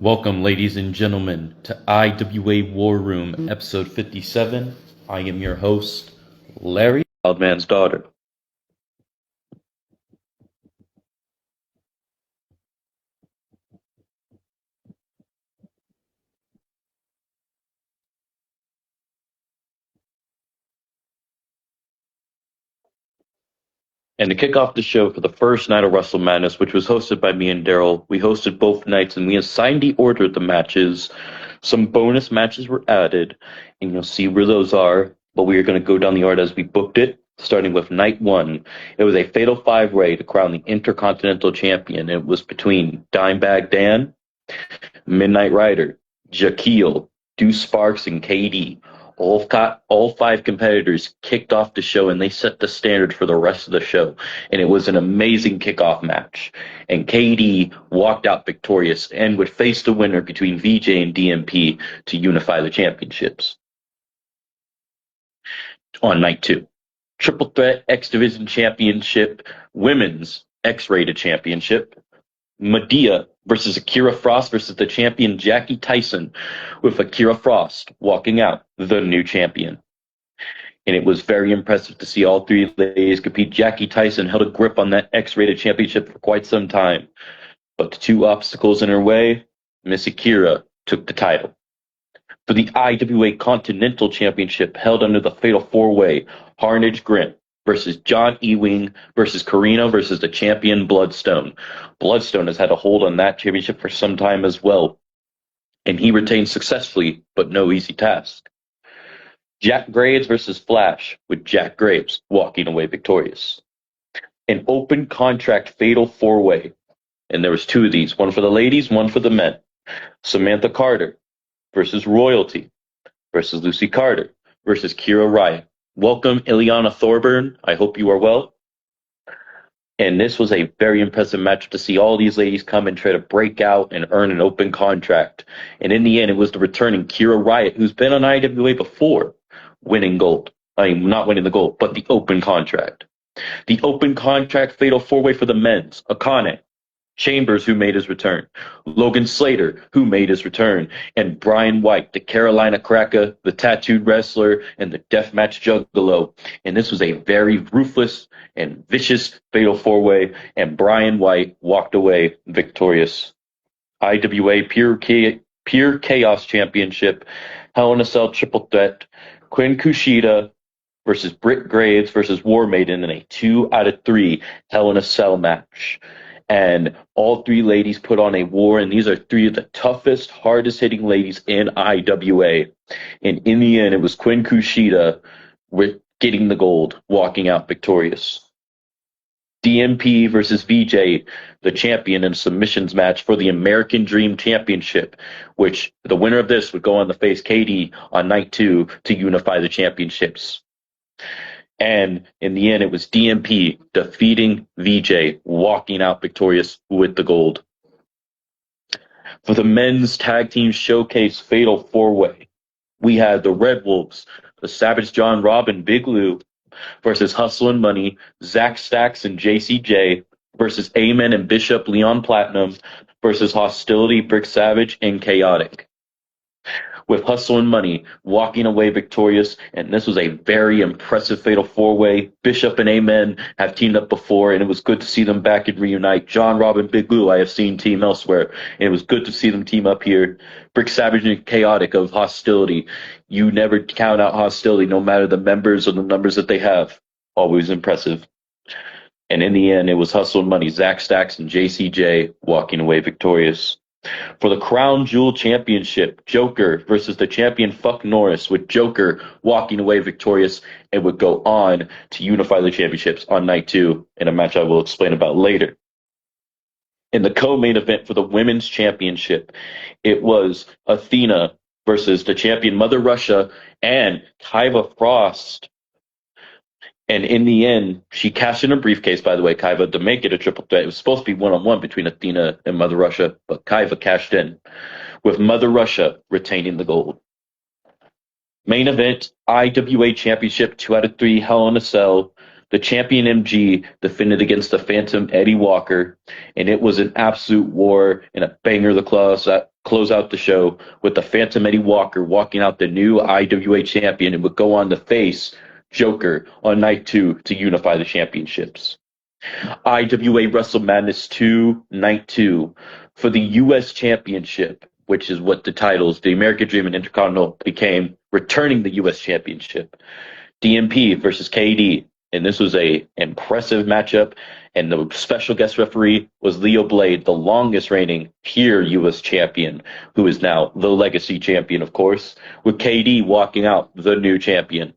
Welcome, ladies and gentlemen, to IWA War Room, episode 57. I am your host, Larry, Wildman's daughter. And to kick off the show for the first night of Wrestle Madness, which was hosted by me and Daryl, we hosted both nights and we assigned the order of the matches. Some bonus matches were added, and you'll see where those are. But we are going to go down the order as we booked it, starting with night one. It was a fatal five-way to crown the Intercontinental Champion. It was between Dimebag Dan, Midnight Rider, Jaquil, Deuce Sparks, and KD. All five competitors kicked off the show, and they set the standard for the rest of the show. And it was an amazing kickoff match. And KD walked out victorious and would face the winner between VJ and DMP to unify the championships. On night two, Triple Threat X Division Championship, Women's X-Rated Championship, Medea versus Akira Frost versus the champion Jackie Tyson, with Akira Frost walking out the new champion. And it was very impressive to see all three ladies compete. Jackie Tyson held a grip on that X-Rated Championship for quite some time. But the two obstacles in her way, Miss Akira took the title. For the IWA Continental Championship held under the Fatal 4-Way, Harnage Grant versus John Ewing versus Karina versus the champion Bloodstone. Bloodstone has had a hold on that championship for some time as well, and he retained successfully, but no easy task. Jack Graves versus Flash, with Jack Graves walking away victorious. An open contract fatal four-way, and there was two of these, one for the ladies, one for the men. Samantha Carter versus Royalty versus Lucy Carter versus Kira Riot. Welcome, Ileana Thorburn. I hope you are well. And this was a very impressive match to see all these ladies come and try to break out and earn an open contract. And in the end, it was the returning Kira Riot, who's been on IWA before, winning gold. I mean, not winning the gold, but the open contract. The open contract fatal four-way for the men's, Akane, Chambers, who made his return, Logan Slater, who made his return, and Brian White, the Carolina Cracker, the tattooed wrestler, and the deathmatch juggalo. And this was a very ruthless and vicious fatal four-way, and Brian White walked away victorious. IWA Pure Chaos Championship, Hell in a Cell Triple Threat, Quinn Kushida versus Britt Graves versus War Maiden in a 2 out of 3 Hell in a Cell match. And all three ladies put on a war, and these are three of the toughest, hardest-hitting ladies in IWA. And in the end, it was Quinn Kushida getting the gold, walking out victorious. DMP versus VJ, the champion in a submissions match for the American Dream Championship, which the winner of this would go on to face KD on night 2 to unify the championships. And in the end, it was DMP defeating VJ, walking out victorious with the gold. For the men's tag team showcase fatal four-way, we had the Red Wolves, the Savage John Robin Big Lou versus Hustle and Money, Zach Stacks and JCJ versus Amen and Bishop Leon Platinum versus Hostility, Brick Savage, and Chaotic. With Hustle and Money walking away victorious, and this was a very impressive fatal four-way. Bishop and Amen have teamed up before, and it was good to see them back and reunite. John Robin Big Lou, I have seen team elsewhere, and it was good to see them team up here. Brick Savage and Chaotic of Hostility. You never count out Hostility, no matter the members or the numbers that they have. Always impressive. And in the end, it was Hustle and Money, Zach Stacks and JCJ walking away victorious. For the Crown Jewel Championship, Joker versus the champion Fuck Norris, with Joker walking away victorious and would go on to unify the championships on night 2 in a match I will explain about later. In the co-main event for the Women's Championship, it was Athena versus the champion Mother Russia and Kaiva Frost. And in the end, she cashed in a briefcase, by the way, Kaiva, to make it a triple threat. It was supposed to be one-on-one between Athena and Mother Russia, but Kaiva cashed in, with Mother Russia retaining the gold. Main event, IWA Championship, 2 out of 3, Hell in a Cell. The champion MG defended against the Phantom Eddie Walker, and it was an absolute war and a banger of the class. close out the show with the Phantom Eddie Walker walking out the new IWA champion and would go on to face Joker on night 2 to unify the championships. IWA Wrestle Madness 2, Night 2, for the U.S. Championship, which is what the titles, the American Dream and Intercontinental, became, returning the U.S. Championship. DMP versus KD, and this was a impressive matchup, and the special guest referee was Leo Blade, the longest reigning pure U.S. champion, who is now the legacy champion, of course, with KD walking out the new champion.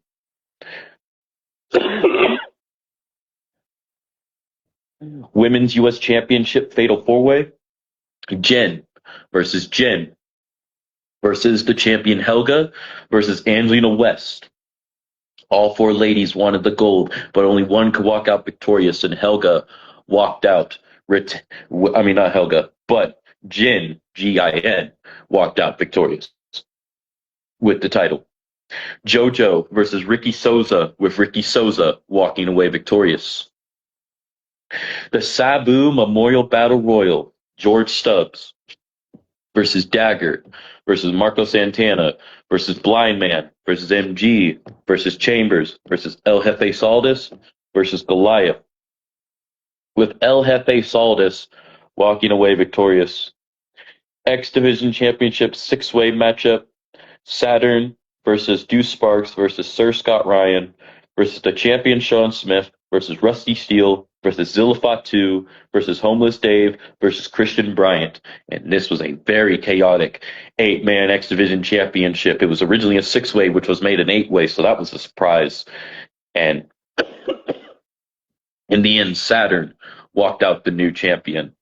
Women's U.S. Championship Fatal 4-Way, Jen versus the champion Helga versus Angelina West. All 4 ladies wanted the gold, but only one could walk out victorious, and Helga walked out. Not Helga, but Jin, G-I-N, walked out victorious with the title. JoJo versus Ricky Souza, with Ricky Souza walking away victorious. The Sabu Memorial Battle Royal, George Stubbs versus Dagger versus Marco Santana versus Blind Man versus MG versus Chambers versus El Jefe Saldis versus Goliath, with El Jefe Saldis walking away victorious. X Division Championship 6-way matchup, Saturn versus Deuce Sparks versus Sir Scott Ryan versus the champion Sean Smith versus Rusty Steele versus Zillafat 2 versus Homeless Dave versus Christian Bryant. And this was a very chaotic 8-man X Division Championship. It was originally a 6-way, which was made an 8-way, so that was a surprise. And in the end, Saturn walked out the new champion.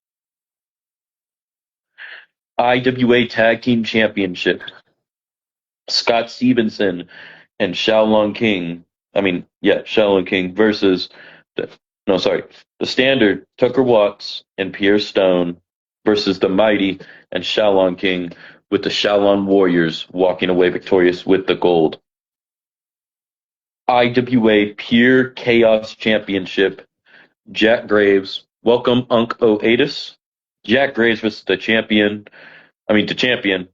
IWA Tag Team Championship, Scott Stevenson and Xiaolong King versus the Standard, Tucker Watts and Pierre Stone versus the Mighty and Xiaolong King, with the Xiaolong Warriors walking away victorious with the gold. IWA Pure Chaos Championship, Jack Graves, welcome Unc Oatis. Jack Graves versus the champion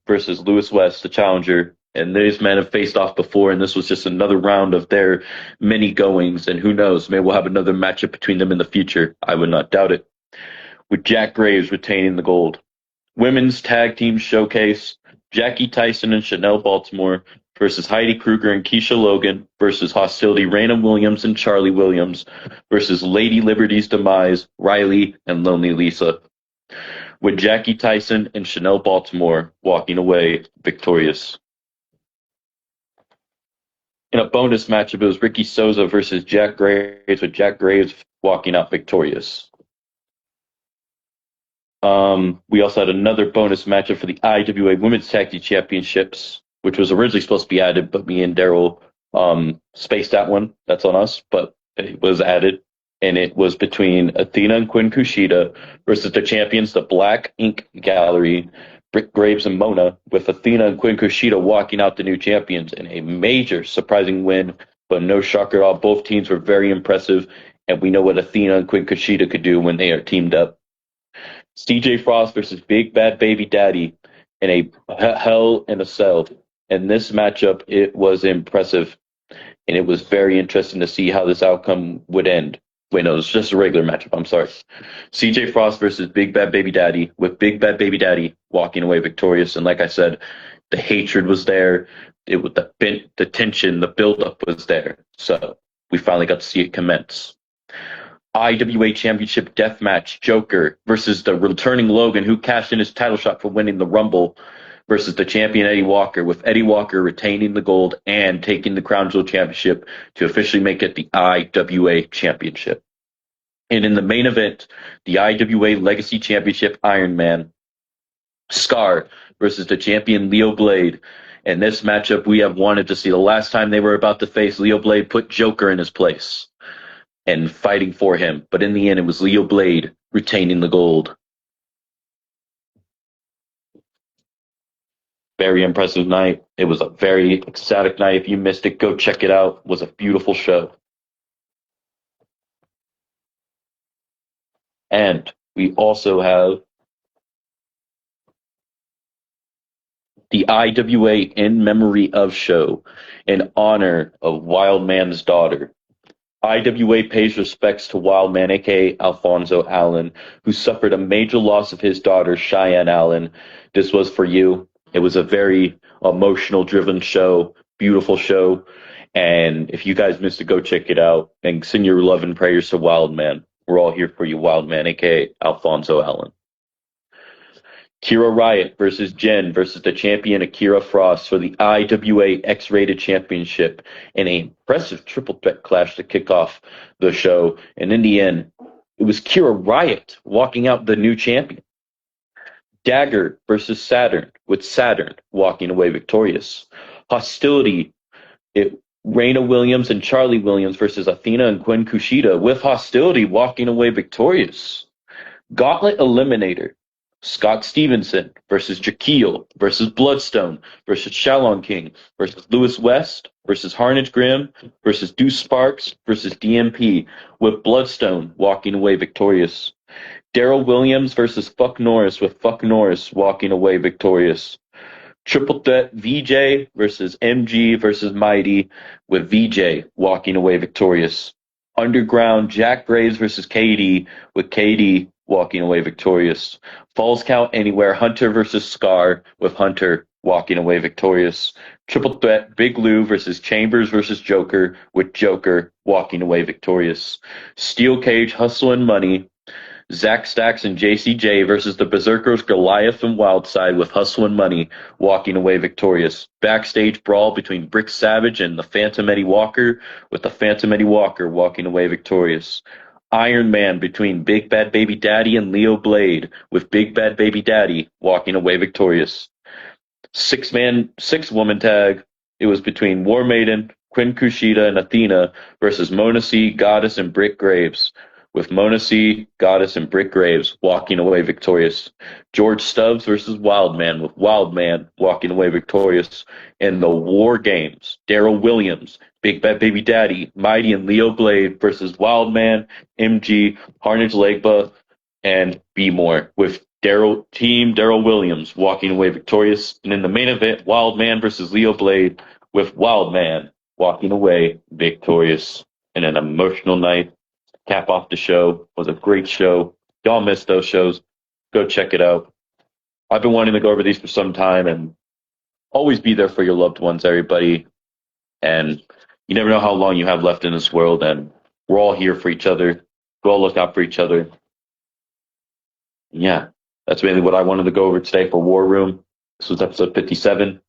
versus Lewis West, the challenger. And these men have faced off before, and this was just another round of their many goings. And who knows, maybe we'll have another matchup between them in the future. I would not doubt it. With Jack Graves retaining the gold. Women's Tag Team Showcase, Jackie Tyson and Chanel Baltimore versus Heidi Kruger and Keisha Logan versus Hostility Raina Williams and Charlie Williams versus Lady Liberty's Demise, Riley and Lonely Lisa, with Jackie Tyson and Chanel Baltimore walking away victorious. In a bonus matchup, it was Ricky Souza versus Jack Graves, with Jack Graves walking out victorious. We also had another bonus matchup for the IWA Women's Tag Team Championships, which was originally supposed to be added, but me and Daryl spaced that one. That's on us, but it was added. And it was between Athena and Quinn Kushida versus the champions, the Black Ink Gallery, Britt Graves and Mona, with Athena and Quinn Kushida walking out the new champions in a major surprising win, but no shocker at all. Both teams were very impressive, and we know what Athena and Quinn Kushida could do when they are teamed up. CJ Frost versus Big Bad Baby Daddy in a Hell in a Cell. And this matchup, it was impressive, and it was very interesting to see how this outcome would end. Wait, no, it's just a regular matchup. I'm sorry. CJ Frost versus Big Bad Baby Daddy, with Big Bad Baby Daddy walking away victorious. And like I said, the hatred was there. The tension, the buildup was there. So we finally got to see it commence. IWA Championship Deathmatch, Joker versus the returning Logan, who cashed in his title shot for winning the Rumble, versus the champion Eddie Walker, with Eddie Walker retaining the gold and taking the Crown Jewel Championship to officially make it the IWA Championship. And in the main event, the IWA Legacy Championship Iron Man, Scar versus the champion Leo Blade. And this matchup we have wanted to see. The last time they were about to face, Leo Blade put Joker in his place and fighting for him. But in the end, it was Leo Blade retaining the gold. Very impressive night. It was a very ecstatic night. If you missed it, go check it out. It was a beautiful show. And we also have The IWA In Memory of show in honor of Wildman's daughter. IWA pays respects to Wildman, aka Alfonso Allen, who suffered a major loss of his daughter, Cheyenne Allen. This was for you. It was a very emotional driven show, beautiful show. And if you guys missed it, go check it out and send your love and prayers to Wildman. We're all here for you, Wildman, aka Alfonso Allen. Kira Riot versus Jen versus the champion Akira Frost for the IWA X-Rated Championship in an impressive triple threat clash to kick off the show. And in the end, it was Kira Riot walking out the new champion. Dagger versus Saturn, with Saturn walking away victorious. Hostility, Raina Williams and Charlie Williams versus Athena and Gwen Kushida, with Hostility walking away victorious. Gauntlet Eliminator, Scott Stevenson versus Jaquil versus Bloodstone versus Shalon King versus Lewis West versus Harnage Grimm versus Deuce Sparks versus DMP, with Bloodstone walking away victorious. Daryl Williams versus Fuck Norris, with Fuck Norris walking away victorious. Triple threat VJ versus MG versus Mighty, with VJ walking away victorious. Underground Jack Graves versus KD, with KD walking away victorious. Falls Count Anywhere Hunter versus Scar, with Hunter walking away victorious. Triple threat Big Lou versus Chambers versus Joker, with Joker walking away victorious. Steel Cage Hustle and Money, Zach Stacks and JCJ versus the Berserkers Goliath and Wildside, with Hustle and Money walking away victorious. Backstage brawl between Brick Savage and the Phantom Eddie Walker, with the Phantom Eddie Walker walking away victorious. Iron Man between Big Bad Baby Daddy and Leo Blade, with Big Bad Baby Daddy walking away victorious. Six-woman tag. It was between War Maiden, Quinn Kushida, and Athena versus Mona C, Goddess, and Brick Graves, with Mona C, Goddess, and Brick Graves walking away victorious. George Stubbs versus Wildman, with Wildman walking away victorious. In the War Games, Daryl Williams, Big Bad Baby Daddy, Mighty, and Leo Blade versus Wildman, MG, Harnage Legba, and B More, with Daryl Williams walking away victorious. And in the main event, Wildman versus Leo Blade, with Wildman walking away victorious. In an emotional night, cap off the show. It was a great show. Y'all missed those shows. Go check it out. I've been wanting to go over these for some time, and always be there for your loved ones, everybody. And you never know how long you have left in this world, and we're all here for each other. Go all look out for each other. Yeah, that's mainly what I wanted to go over today for War Room. This was episode 57.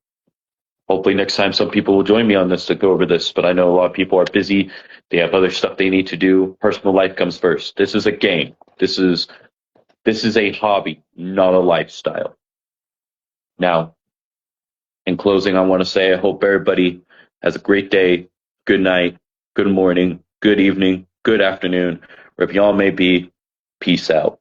Hopefully next time some people will join me on this to go over this, but I know a lot of people are busy. They have other stuff they need to do. Personal life comes first. This is a game. This is a hobby, not a lifestyle. Now, in closing, I want to say I hope everybody has a great day, good night, good morning, good evening, good afternoon, wherever y'all may be. Peace out.